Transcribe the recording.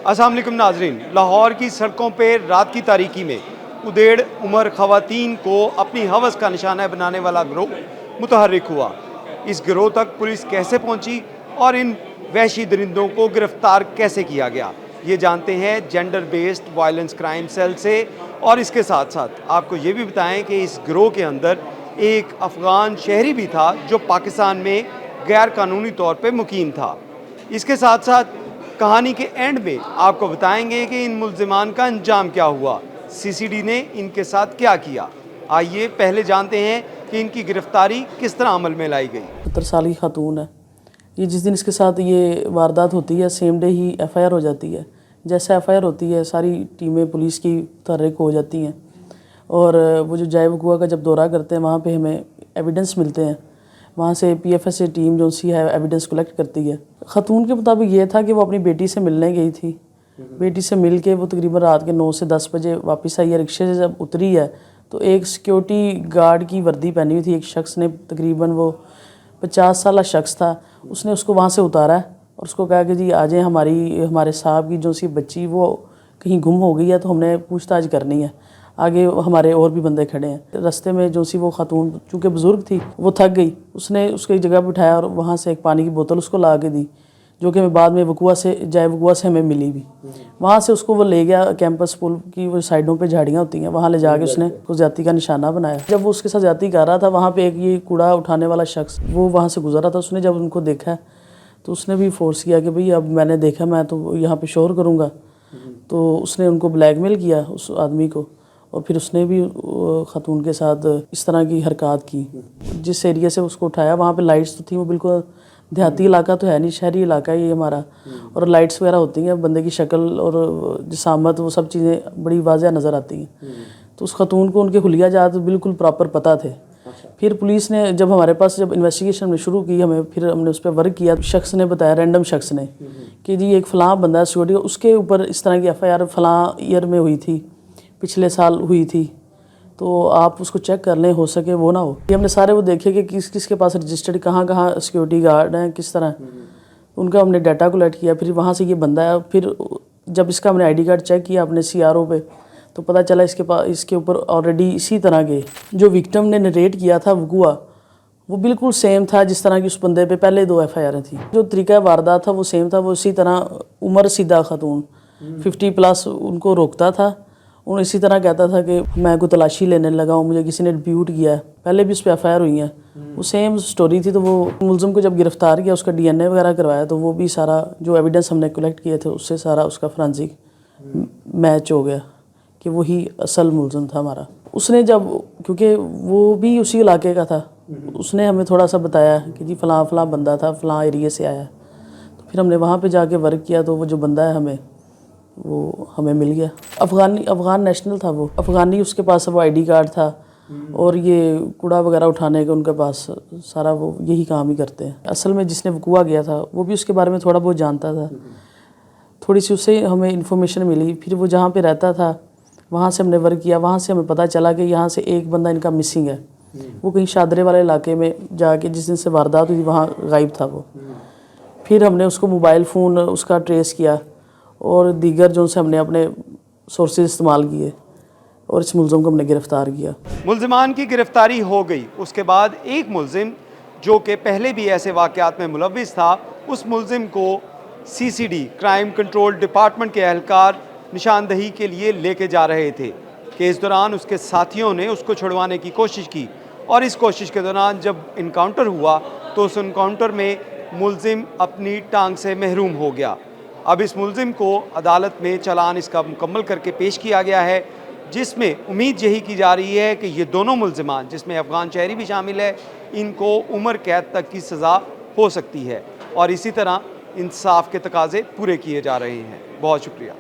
अस्सलाम वालेकुम नाजरीन। लाहौर की सड़कों पर रात की तारीकी में उदेड़ उमर खवातीन को अपनी हवस का निशाना बनाने वाला गिरोह मुतहर्रिक हुआ। इस गिरोह तक पुलिस कैसे पहुंची और इन वहशी दरिंदों को गिरफ्तार कैसे किया गया, ये जानते हैं gender based violence crime cell से। और इसके साथ साथ आपको ये भी बताएं कि इस गिरोह के अंदर एक अफ़गान शहरी भी था जो पाकिस्तान में गैर कानूनी तौर पर मुकीम था। इसके साथ साथ कहानी के एंड में आपको बताएंगे कि इन मुल्ज़िमान का अंजाम क्या हुआ, सीसीडी ने इनके साथ क्या किया। आइए पहले जानते हैं कि इनकी गिरफ्तारी किस तरह अमल में लाई गई। 70 साल की खातून है। ये जिस दिन इसके साथ ये वारदात होती है सेम डे ही एफआईआर हो जाती है। जैसे एफआईआर होती है सारी टीमें पुलिस की मुतहर्रिक हो जाती हैं और वो जो जाए वकूआ का जब दौरा करते हैं वहाँ पे हमें एविडेंस मिलते हैं। वहाँ से पीएफएस टीम जो सी है एविडेंस कलेक्ट करती है। खातून के मुताबिक ये था कि वो अपनी बेटी से मिलने गई थी। बेटी से मिल के वो तकरीबन रात के 9 से 10 बजे वापस आई है। रिक्शे से जब उतरी है तो एक सिक्योरिटी गार्ड की वर्दी पहनी हुई थी एक शख्स ने, तकरीबन वो 50 साल शख्स था। उसने उसको वहाँ से उतारा है और उसको कहा कि जी आ जाए, हमारे साहब की जो सी बच्ची वो कहीं गुम हो गई है तो हमने पूछताछ करनी है। आगे हमारे और भी बंदे खड़े हैं। रास्ते में जो सी वो खातून चूँकि बुज़ुर्ग थी वो थक गई, उसने उसको एक जगह बिठाया और वहाँ से एक पानी की बोतल उसको ला के दी, जो कि हमें बाद में वकूआ से हमें मिली भी। वहाँ से उसको वो ले गया कैंपस पुल की वो साइडों पे झाड़ियाँ होती हैं, वहाँ ले जाके उसने उस जाति का निशाना बनाया। जब वो उसके साथ जाति कर रहा था वहाँ पे एक ये कूड़ा उठाने वाला शख्स वो वहाँ से गुजर रहा था। उसने जब उनको देखा तो उसने भी फोर्स किया कि भाई अब मैंने देखा मैं तो यहाँ पे शोर करूँगा। तो उसने उनको ब्लैकमेल किया उस आदमी को और फिर उसने भी खातून के साथ इस तरह की हरकत की। जिस एरिया से उसको उठाया वहाँ पे लाइट्स तो थी, वो बिल्कुल देहाती इलाका तो है नहीं, शहरी इलाका है ये हमारा, और लाइट्स वगैरह होती हैं, बंदे की शक्ल और जिसामत वो सब चीज़ें बड़ी वाज़ह नज़र आती हैं। तो उस खातून को उनके हुलिया जात बिल्कुल प्रॉपर पता थे। फिर पुलिस ने जब हमारे पास जब इन्वेस्टिगेशन हमने शुरू की हमने उस पर वर्क किया। शख्स ने बताया, रैंडम शख्स ने, कि जी एक फ़लाँ बंदा सिक्योरिटी उसके ऊपर इस तरह की एफआईआर फ़लाँ ईयर में हुई थी, पिछले साल हुई थी, तो आप उसको चेक कर लें, हो सके वो ना हो। ये हमने सारे वो देखे कि किस किस के पास रजिस्टर्ड कहाँ सिक्योरिटी गार्ड हैं, किस तरह उनका हमने डाटा कलेक्ट किया। फिर वहाँ से ये बंदा है। फिर जब इसका हमने आईडी कार्ड चेक किया अपने सीआरओ पे तो पता चला इसके ऊपर ऑलरेडी इसी तरह के जो विक्टिम ने नरेट किया था वकूआ वो बिल्कुल सेम था जिस तरह की उस बंदे पे पहले 2 एफआईआर थी। जो तरीका वारदात था वो सेम था। वो इसी तरह उमर सीधा खातून 50+ उनको रोकता था। उन इसी तरह कहता था कि मैं कोई तलाशी लेने लगा हूँ, मुझे किसी ने डिप्यूट किया है, पहले भी उस पर एफआईआर हुई है। वो सेम स्टोरी थी। तो वो मुलज़िम को जब गिरफ़्तार किया उसका डीएनए वगैरह करवाया तो वो भी सारा जो एविडेंस हमने कलेक्ट किए थे उससे सारा उसका फोरेंसिक मैच हो गया कि वही असल मुलज़िम था हमारा। उसने जब, क्योंकि वो भी उसी इलाके का था, उसने हमें थोड़ा सा बताया कि जी फ़लाँ फ़लाँ बंदा था, फ़लाँ एरिया से आया। तो फिर हमने वहाँ पे जाके वर्क किया तो वो जो बंदा है वो हमें मिल गया। अफ़गान नेशनल था वो, अफ़गानी उसके पास वो आईडी कार्ड था और ये कूड़ा वगैरह उठाने का उनके पास सारा वो यही काम ही करते हैं। असल में जिसने वकूआ गया था वो भी उसके बारे में थोड़ा बहुत जानता था, थोड़ी सी उससे हमें इन्फॉर्मेशन मिली। फिर वो जहाँ पे रहता था वहाँ से हमने वर्क किया। वहाँ से हमें पता चला कि यहाँ से एक बंदा इनका मिसिंग है। वो कहीं शादरे वाले इलाके में जाके जिस दिन से वारदात हुई वहाँ गायब था वो। फिर हमने उसको मोबाइल फ़ोन उसका ट्रेस किया और दीगर जो से हमने अपने सोर्सेज इस्तेमाल किए और इस मुलज़िम को हमने गिरफ़्तार किया। मुल्ज़िमान की गिरफ्तारी हो गई। उसके बाद एक मुल्ज़िम जो कि पहले भी ऐसे वाक़यात में मुलव्विस था, उस मुल्ज़िम को सीसीडी क्राइम कंट्रोल डिपार्टमेंट के एहलकार निशानदही के लिए लेके जा रहे थे कि इस दौरान उसके साथियों ने उसको छुड़वाने की कोशिश की और इस कोशिश के दौरान जब इनकाउंटर हुआ तो उस इनकाउंटर में मुल्ज़िम अपनी टांग से महरूम हो गया। अब इस मुल्ज़िम को अदालत में चालान इसका मुकम्मल करके पेश किया गया है, जिसमें उम्मीद यही की जा रही है कि ये दोनों मुल्ज़िमान, जिसमें अफ़गान शहरी भी शामिल है, इनको उम्र कैद तक की सज़ा हो सकती है और इसी तरह इंसाफ के तकाज़े पूरे किए जा रहे हैं। बहुत शुक्रिया।